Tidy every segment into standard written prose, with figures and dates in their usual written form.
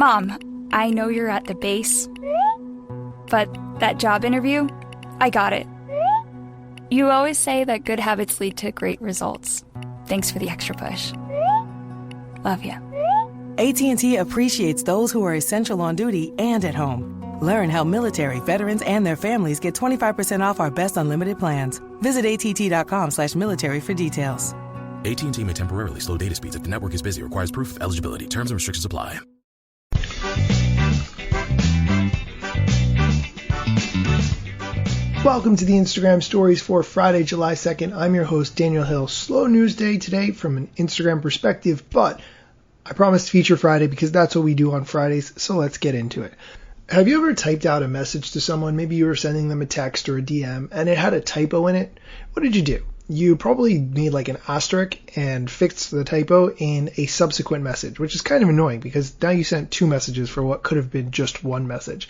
Mom, I know you're at the base, but that job interview, I got it. You always say that good habits lead to great results. Thanks for the extra push. Love ya. AT&T appreciates those who are essential on duty and at home. Learn how military, veterans, and their families get 25% off our best unlimited plans. Visit att.com/military for details. AT&T may temporarily slow data speeds if the network is busy or requires proof of eligibility. Terms and restrictions apply. Welcome to the Instagram Stories for Friday, July 2nd. I'm your host, Daniel Hill. Slow news day today from an Instagram perspective, but I promised Feature Friday because that's what we do on Fridays, so let's get into it. Have you ever typed out a message to someone? Maybe you were sending them a text or a DM and it had a typo in it. What did you do? You probably made like an asterisk and fixed the typo in a subsequent message, which is kind of annoying because now you sent two messages for what could have been just one message.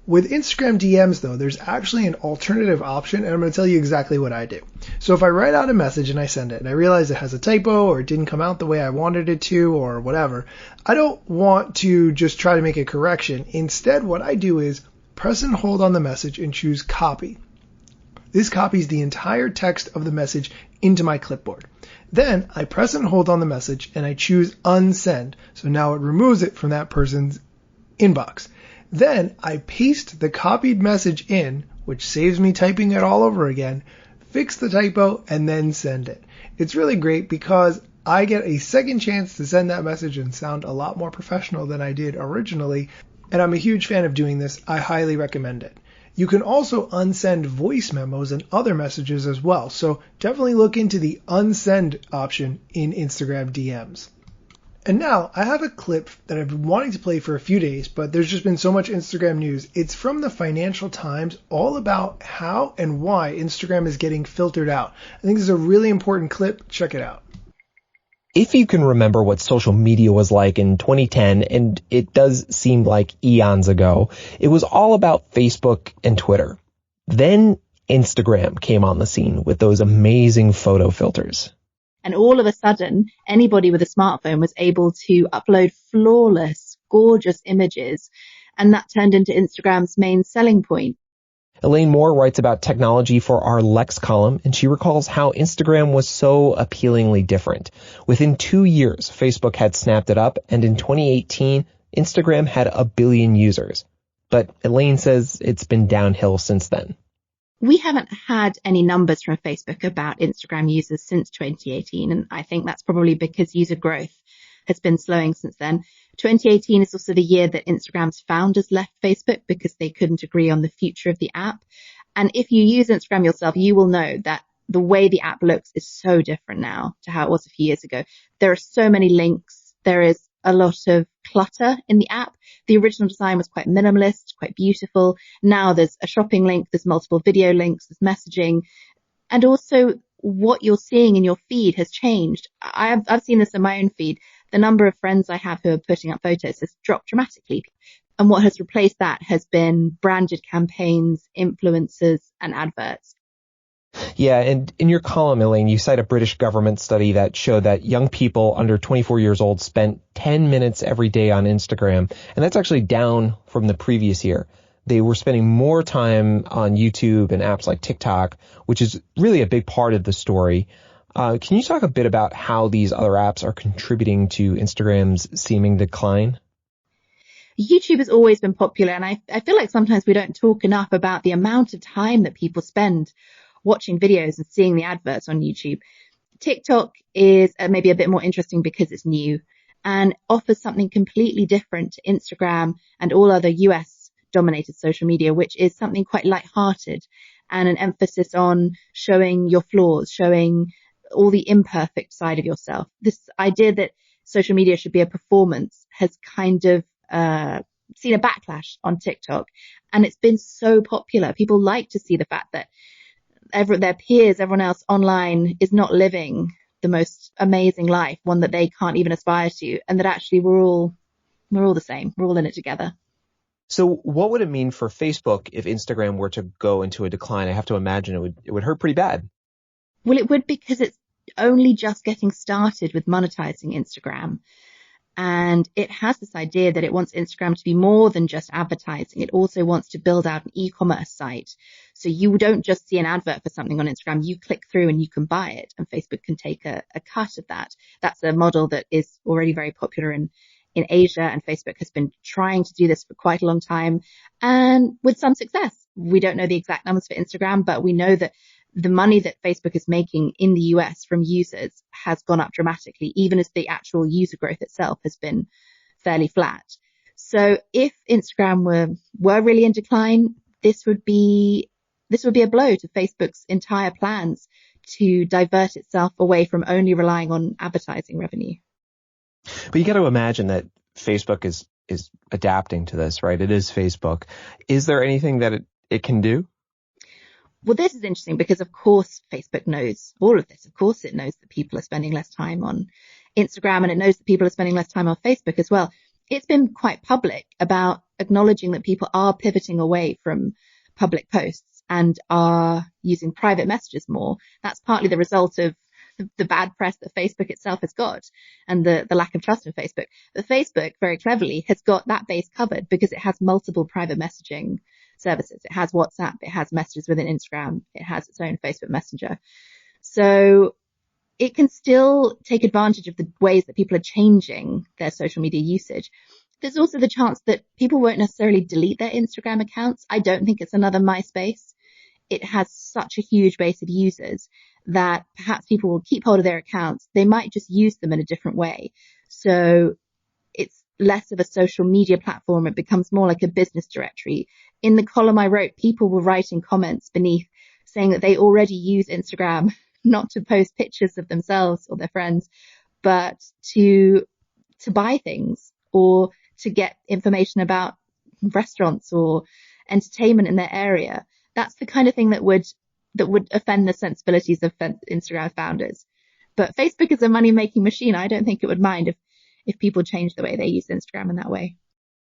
With Instagram DMs, though, there's actually an alternative option, and I'm going to tell you exactly what I do. So if I write out a message and I send it, and I realize it has a typo or it didn't come out the way I wanted it to or whatever, I don't want to just try to make a correction. Instead, what I do is press and hold on the message and choose copy. This copies the entire text of the message into my clipboard. Then I press and hold on the message and I choose unsend. So now it removes it from that person's inbox. Then I paste the copied message in, which saves me typing it all over again, fix the typo, and then send it. It's really great because I get a second chance to send that message and sound a lot more professional than I did originally, and I'm a huge fan of doing this. I highly recommend it. You can also unsend voice memos and other messages as well, so definitely look into the unsend option in Instagram DMs. And now I have a clip that I've been wanting to play for a few days, but there's just been so much Instagram news. It's from the Financial Times, all about how and why Instagram is getting filtered out. I think this is a really important clip. Check it out. If you can remember what social media was like in 2010, and it does seem like eons ago, it was all about Facebook and Twitter. Then Instagram came on the scene with those amazing photo filters. And all of a sudden, anybody with a smartphone was able to upload flawless, gorgeous images. And that turned into Instagram's main selling point. Elaine Moore writes about technology for our Lex column, and she recalls how Instagram was so appealingly different. Within 2 years, Facebook had snapped it up, and in 2018, Instagram had 1 billion users. But Elaine says it's been downhill since then. We haven't had any numbers from Facebook about Instagram users since 2018, and I think that's probably because user growth has been slowing since then. 2018 is also the year that Instagram's founders left Facebook because they couldn't agree on the future of the app. And if you use Instagram yourself, you will know that the way the app looks is so different now to how it was a few years ago. There are so many links. There is a lot of clutter in the app. The original design was quite minimalist, quite beautiful. Now there's a shopping link, there's multiple video links, there's messaging. And also what you're seeing in your feed has changed. I've seen this in my own feed. The number of friends I have who are putting up photos has dropped dramatically. And what has replaced that has been branded campaigns, influencers, and adverts. Yeah, and in your column, Elaine, you cite a British government study that showed that young people under 24 years old spent 10 minutes every day on Instagram, and that's actually down from the previous year. They were spending more time on YouTube and apps like TikTok, which is really a big part of the story. Can you talk a bit about how these other apps are contributing to Instagram's seeming decline? YouTube has always been popular, and I feel like sometimes we don't talk enough about the amount of time that people spend watching videos and seeing the adverts on YouTube. TikTok is maybe a bit more interesting because it's new and offers something completely different to Instagram and all other US dominated social media, which is something quite lighthearted and an emphasis on showing your flaws, showing all the imperfect side of yourself. This idea that social media should be a performance has kind of seen a backlash on TikTok, and it's been so popular. People like to see the fact that their peers, everyone else online is not living the most amazing life, one that they can't even aspire to, and that actually we're all the same. We're all in it together. So what would it mean for Facebook if Instagram were to go into a decline? I have to imagine it would hurt pretty bad. Well, it would, because it's only just getting started with monetizing Instagram. And it has this idea that it wants Instagram to be more than just advertising. It also wants to build out an e-commerce site. So you don't just see an advert for something on Instagram, you click through and you can buy it, and Facebook can take a cut of that. That's a model that is already very popular in Asia, and Facebook has been trying to do this for quite a long time, and with some success. We don't know the exact numbers for Instagram, but we know that the money that Facebook is making in the US from users has gone up dramatically, even as the actual user growth itself has been fairly flat. So if Instagram were really in decline, this would be a blow to Facebook's entire plans to divert itself away from only relying on advertising revenue. But you got to imagine that Facebook is adapting to this, right? It is Facebook. Is there anything that it can do? Well, this is interesting because, of course, Facebook knows all of this. Of course, it knows that people are spending less time on Instagram, and it knows that people are spending less time on Facebook as well. It's been quite public about acknowledging that people are pivoting away from public posts and are using private messages more. That's partly the result of the bad press that Facebook itself has got and the lack of trust in Facebook. But Facebook, very cleverly, has got that base covered because it has multiple private messaging services. It has WhatsApp, it has messages within Instagram, it has its own Facebook Messenger. So it can still take advantage of the ways that people are changing their social media usage. There's also the chance that people won't necessarily delete their Instagram accounts. I don't think it's another MySpace. It has such a huge base of users that perhaps people will keep hold of their accounts. They might just use them in a different way. So it's less of a social media platform. It becomes more like a business directory. In the column I wrote, people were writing comments beneath saying that they already use Instagram, not to post pictures of themselves or their friends, but to buy things or to get information about restaurants or entertainment in their area. That's the kind of thing that would offend the sensibilities of Instagram founders. But Facebook is a money-making machine. I don't think it would mind if people change the way they use Instagram in that way.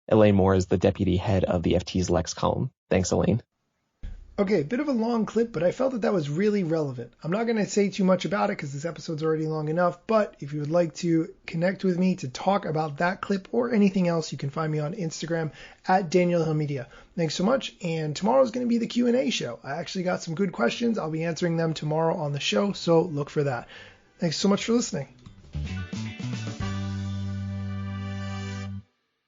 Elaine Moore is the deputy head of the FT's Lex column. Thanks, Elaine. Okay, bit of a long clip, but I felt that was really relevant. I'm not going to say too much about it because this episode's already long enough, but if you would like to connect with me to talk about that clip or anything else, you can find me on Instagram at Daniel Hill Media. Thanks so much, and tomorrow's going to be the Q&A show. I actually got some good questions. I'll be answering them tomorrow on the show, so look for that. Thanks so much for listening.